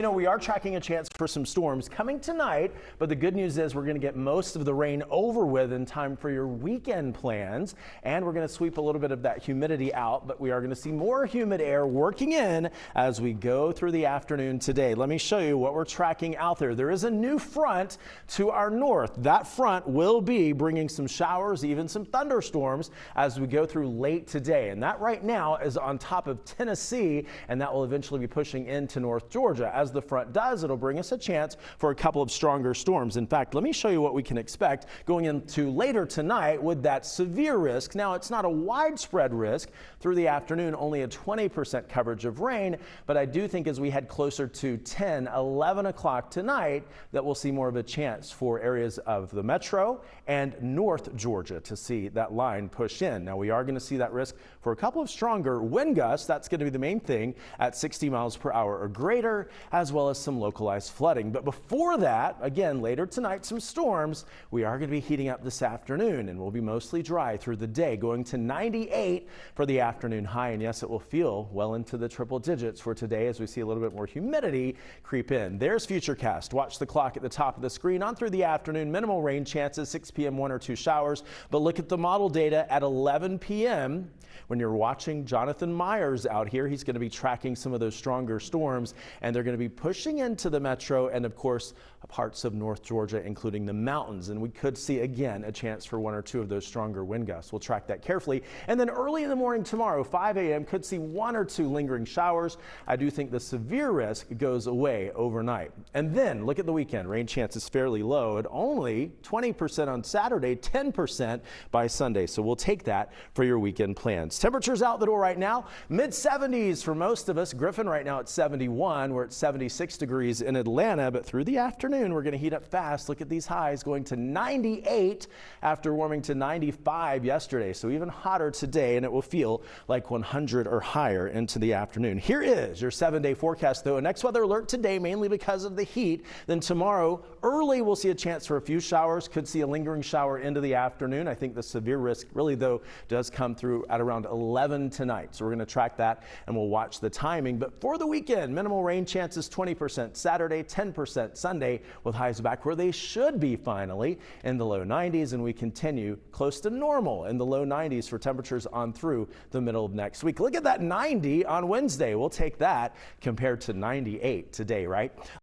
You know, we are tracking a chance for some storms coming tonight, but the good news is we're going to get most of the rain over with in time for your weekend plans, and we're going to sweep a little bit of that humidity out, but we are going to see more humid air working in as we go through the afternoon today. Let me show you what we're tracking out there. There is a new front to our north. That front will be bringing some showers, even some thunderstorms as we go through late today, and that right now is on top of Tennessee, and that will eventually be pushing into North Georgia. As the front does, it'll bring us a chance for a couple of stronger storms. In fact, let me show you what we can expect going into later tonight with that severe risk. Now, it's not a widespread risk through the afternoon, only a 20% coverage of rain, but I do think as we head closer to 10, 11 o'clock tonight that we'll see more of a chance for areas of the metro and North Georgia to see that line push in. Now, we are going to see that risk for a couple of stronger wind gusts. That's going to be the main thing at 60 miles per hour or greater, as well as some localized flooding. But before that, again, later tonight, some storms. We are going to be heating up this afternoon, and we'll be mostly dry through the day, going to 98 for the afternoon high. And yes, it will feel well into the triple digits for today as we see a little bit more humidity creep in. There's Futurecast. Watch the clock at the top of the screen. On through the afternoon, minimal rain chances, 6 p.m. 1 or 2 showers. But look at the model data at 11 p.m. When you're watching Jonathan Myers out here, he's going to be tracking some of those stronger storms, and they're going to be pushing into the metro and, of course, parts of North Georgia, including the mountains. And we could see, again, a chance for 1 or 2 of those stronger wind gusts. We'll track that carefully. And then early in the morning tomorrow, 5 a.m., could see 1 or 2 lingering showers. I do think the severe risk goes away overnight. And then look at the weekend. Rain chances fairly low at only 20% on Saturday, 10% by Sunday. So we'll take that for your weekend plans. Temperatures out the door right now, mid-70s for most of us. Griffin right now at 71. We're at 76 degrees in Atlanta, but through the afternoon, we're going to heat up fast. Look at these highs going to 98 after warming to 95 yesterday. So even hotter today, and it will feel like 100 or higher into the afternoon. Here is your 7-day forecast, though. A next weather alert today, mainly because of the heat. Then tomorrow, early, we'll see a chance for a few showers. Could see a lingering shower into the afternoon. I think the severe risk really, though, does come through at around 11 tonight. So we're going to track that, and we'll watch the timing. But for the weekend, minimal rain chances 20% Saturday, 10% Sunday, with highs back where they should be finally in the low 90s, and we continue close to normal in the low 90s for temperatures on through the middle of next week. Look at that 90 on Wednesday. We'll take that compared to 98 today, right?